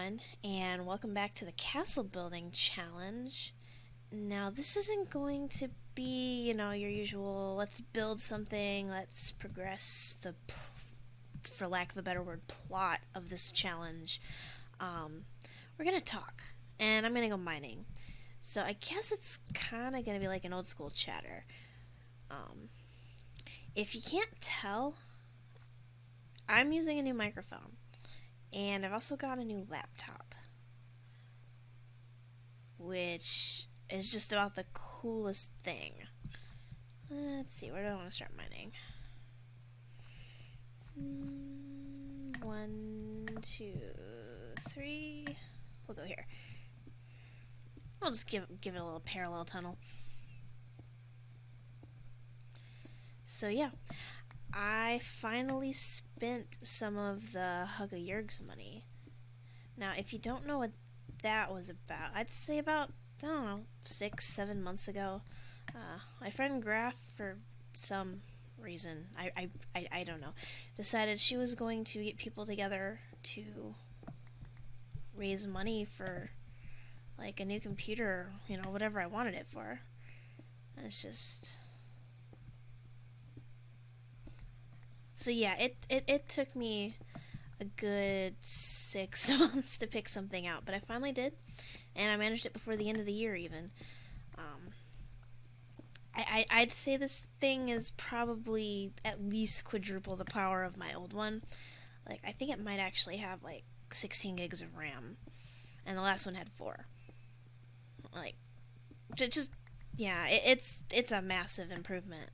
everyone, and welcome back to the castle building challenge. Now, this isn't going to be, your usual let's build something, let's progress for lack of a better word, plot of this challenge. We're gonna talk, and I'm gonna go mining. So I guess it's kind of gonna be like an old school chatter. If you can't tell, I'm using a new microphone. And I've also got a new laptop, which is just about the coolest thing. Let's see, where do I want to start mining? 1, 2, 3. We'll go here. I'll just give it a little parallel tunnel. So yeah, I finally spent some of the Hugga money. Now, if you don't know what that was about, I'd say about, 6-7 months ago, my friend Graf, for some reason, I don't know, decided she was going to get people together to raise money for, like, a new computer, whatever I wanted it for. And it's just... So yeah, it took me a good 6 months to pick something out, but I finally did, and I managed it before the end of the year even. I'd say this thing is probably at least quadruple the power of my old one. Like, I think it might actually have like 16 gigs of RAM, and the last one had 4. Like, it's a massive improvement.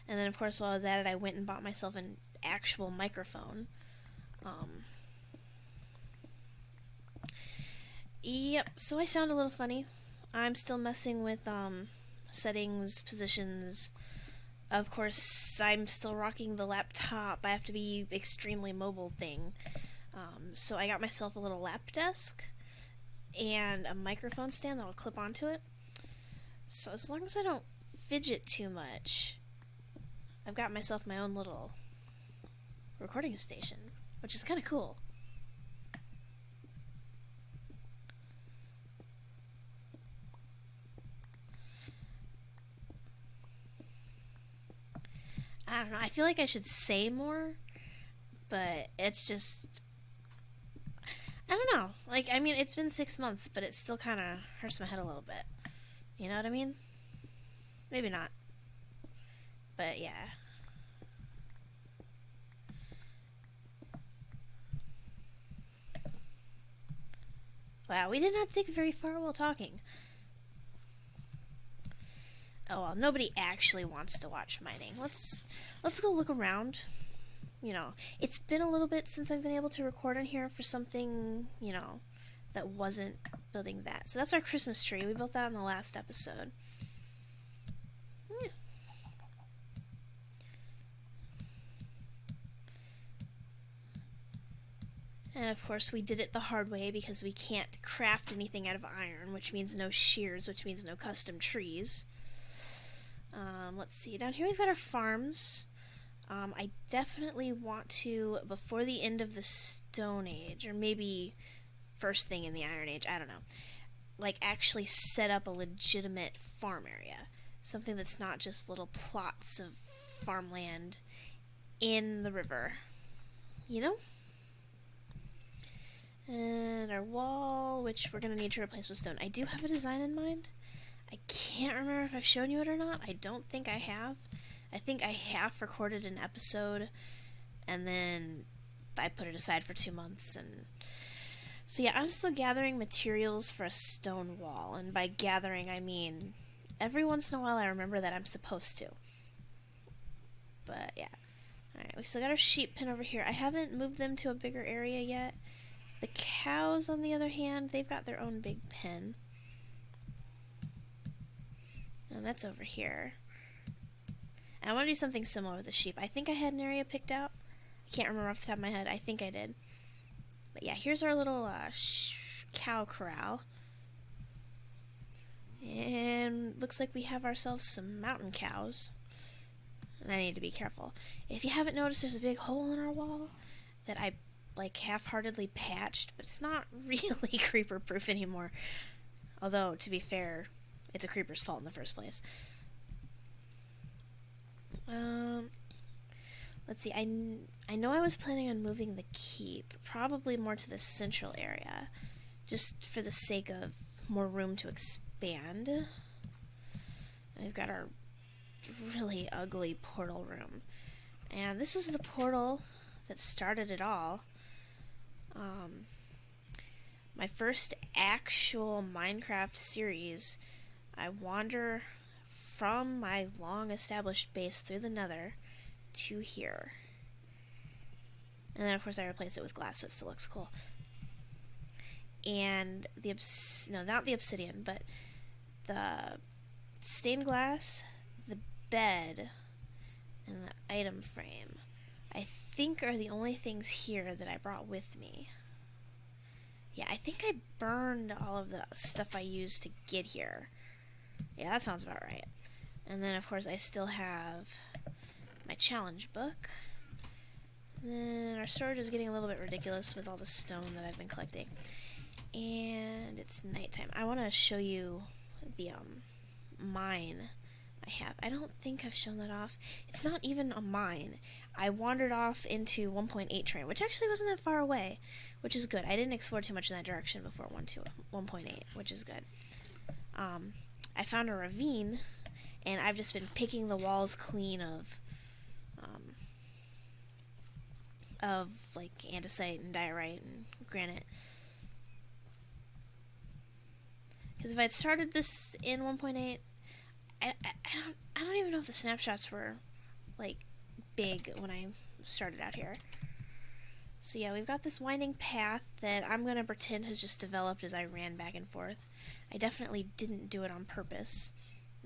And then, of course, while I was at it, I went and bought myself an actual microphone. Yep, so I sound a little funny. I'm still messing with settings, positions. Of course, I'm still rocking the laptop. I have to be extremely mobile thing. So I got myself a little lap desk and a microphone stand that'll clip onto it. So as long as I don't fidget too much, I've got myself my own little recording station, which is kind of cool. I don't know, I feel like I should say more, but it's just... I don't know. Like, I mean, it's been 6 months, but it still kind of hurts my head a little bit. You know what I mean? Maybe not. But yeah. Wow, we did not dig very far while talking. Oh well, nobody actually wants to watch mining. Let's go look around. It's been a little bit since I've been able to record on here for something, that wasn't building that. So that's our Christmas tree. We built that in the last episode. Yeah. And of course we did it the hard way because we can't craft anything out of iron, which means no shears, which means no custom trees. Let's see, down here we've got our farms. I definitely want to, before the end of the Stone Age, or maybe first thing in the Iron Age, I don't know, like actually set up a legitimate farm area. Something that's not just little plots of farmland in the river. And our wall, which we're going to need to replace with stone. I do have a design in mind. I can't remember if I've shown you it or not. I don't think I have. I think I half recorded an episode, and then I put it aside for 2 months. And so yeah, I'm still gathering materials for a stone wall. And by gathering, I mean every once in a while I remember that I'm supposed to. But yeah. Alright, we've still got our sheep pen over here. I haven't moved them to a bigger area yet. The cows, on the other hand, they've got their own big pen. And that's over here. And I want to do something similar with the sheep. I think I had an area picked out. I can't remember off the top of my head. I think I did. But yeah, here's our little cow corral. And looks like we have ourselves some mountain cows. And I need to be careful. If you haven't noticed, there's a big hole in our wall that I like half-heartedly patched, but it's not really creeper-proof anymore. Although, to be fair, it's a creeper's fault in the first place. Let's see, I know I was planning on moving the keep, probably more to the central area, just for the sake of more room to expand. And we've got our really ugly portal room. And this is the portal that started it all. My first actual Minecraft series, I wander from my long-established base through the nether to here. And then, of course, I replace it with glass so it still looks cool. And not the obsidian, but the stained glass, the bed, and the item frame, I think are the only things here that I brought with me. Yeah, I think I burned all of the stuff I used to get here. Yeah, that sounds about right. And then, of course, I still have my challenge book. And then our storage is getting a little bit ridiculous with all the stone that I've been collecting. And it's nighttime. I want to show you the mine I have. I don't think I've shown that off. It's not even a mine. I wandered off into 1.8 terrain, which actually wasn't that far away, which is good. I didn't explore too much in that direction before 1.8, which is good. I found a ravine, and I've just been picking the walls clean of like andesite and diorite and granite. Because if I'd started this in 1.8, I don't even know if the snapshots were like big when I started out here. So yeah, we've got this winding path that I'm gonna pretend has just developed as I ran back and forth. I definitely didn't do it on purpose.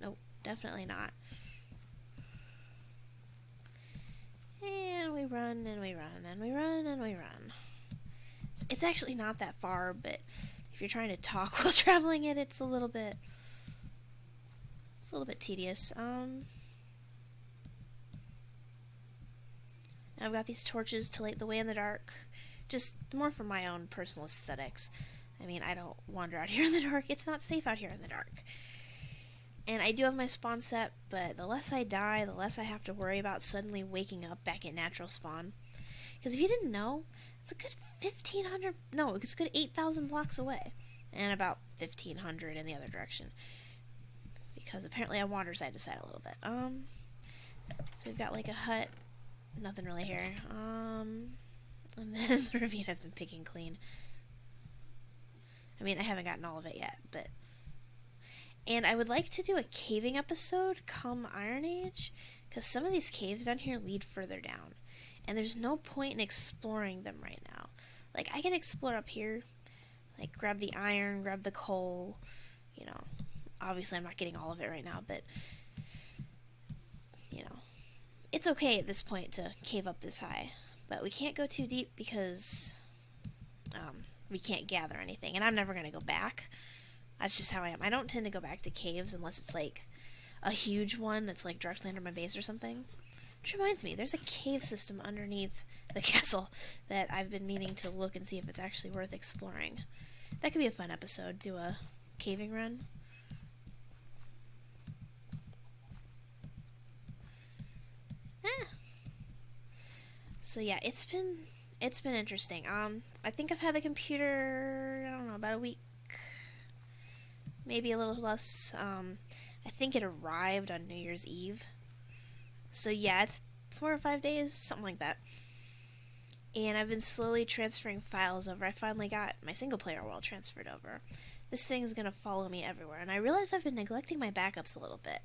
Nope, definitely not. And we run and we run and we run and we run. It's actually not that far, but if you're trying to talk while traveling it, it's a little bit tedious. I've got these torches to light the way in the dark, just more for my own personal aesthetics. I mean, I don't wander out here in the dark. It's not safe out here in the dark. And I do have my spawn set, but the less I die, the less I have to worry about suddenly waking up back at natural spawn. Because if you didn't know, it's a good 1,500, no, it's a good 8,000 blocks away. And about 1,500 in the other direction. Because apparently I wander side to side a little bit. So we've got like a hut, nothing really here. And then the ravine I've been picking clean. I mean, I haven't gotten all of it yet, but... And I would like to do a caving episode come Iron Age, because some of these caves down here lead further down. And there's no point in exploring them right now. Like, I can explore up here, like, grab the iron, grab the coal, you know. Obviously, I'm not getting all of it right now, but, you know. It's okay at this point to cave up this high. But we can't go too deep because we can't gather anything. And I'm never going to go back. That's just how I am. I don't tend to go back to caves unless it's like a huge one that's like directly under my base or something. Which reminds me, there's a cave system underneath the castle that I've been meaning to look and see if it's actually worth exploring. That could be a fun episode, do a caving run. So yeah, it's been interesting. I think I've had the computer, I don't know, about a week. Maybe a little less. I think it arrived on New Year's Eve. So yeah, it's 4 or 5 days, something like that. And I've been slowly transferring files over. I finally got my single player world transferred over. This thing's gonna follow me everywhere. And I realize I've been neglecting my backups a little bit,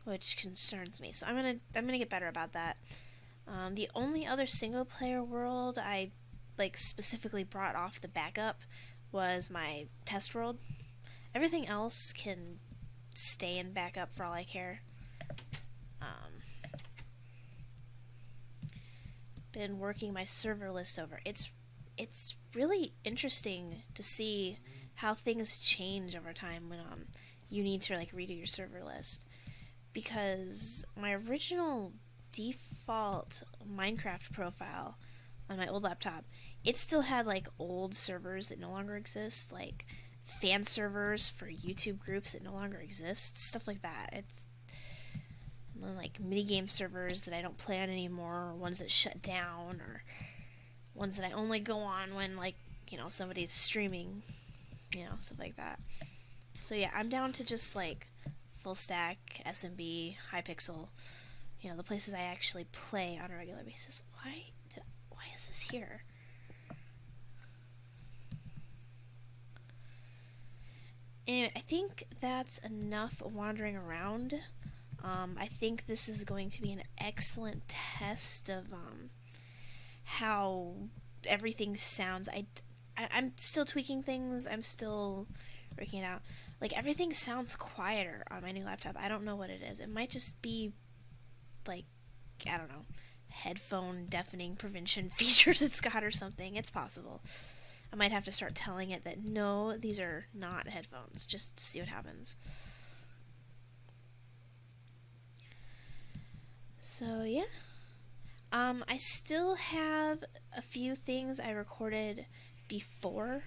which concerns me. So I'm gonna get better about that. The only other single player world I like specifically brought off the backup was my test world. Everything else can stay in backup for all I care. Been working my server list over. It's really interesting to see how things change over time when you need to like redo your server list. Because my original default Minecraft profile on my old laptop it still had like old servers that no longer exist, like fan servers for YouTube groups that no longer exist, stuff like that. It's like minigame servers that I don't play on anymore, or ones that shut down, or ones that I only go on when, like, you know, somebody's streaming, you know, stuff like that. So yeah, I'm down to just like full stack, SMB, Hypixel, you know, the places I actually play on a regular basis. Why is this here? Anyway, I think that's enough wandering around. I think this is going to be an excellent test of how everything sounds. I'm still tweaking things. I'm still working it out. Like, everything sounds quieter on my new laptop. I don't know what it is. It might just be, like, I don't know, headphone deafening prevention features it's got or something. It's possible. I might have to start telling it that, no, these are not headphones, just to see what happens. So, yeah. I still have a few things I recorded before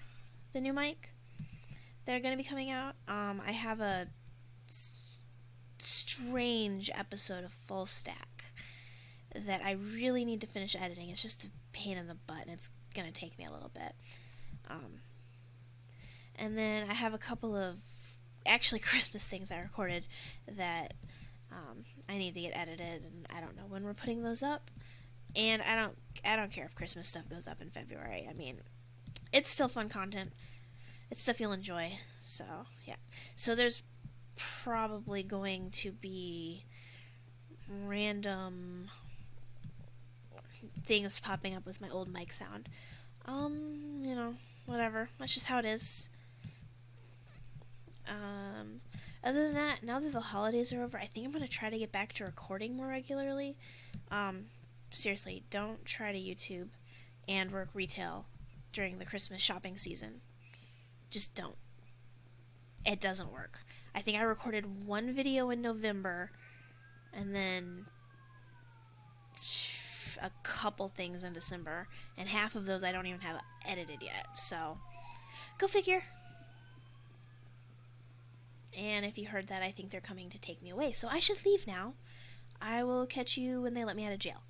the new mic that are going to be coming out. I have a strange episode of Full Stack that I really need to finish editing. It's just a pain in the butt, and it's going to take me a little bit. And then I have a couple of actually Christmas things I recorded that I need to get edited, and I don't know when we're putting those up. And I don't care if Christmas stuff goes up in February. I mean, it's still fun content. It's stuff you'll enjoy. So, yeah. So there's probably going to be random things popping up with my old mic sound. You know, whatever. That's just how it is. Other than that, now that the holidays are over, I think I'm going to try to get back to recording more regularly. Seriously, don't try to YouTube and work retail during the Christmas shopping season. Just don't. It doesn't work. I think I recorded one video in November, and then a couple things in December, and half of those I don't even have edited yet, so go figure. And if you heard that, I think they're coming to take me away, so I should leave now. I will catch you when they let me out of jail.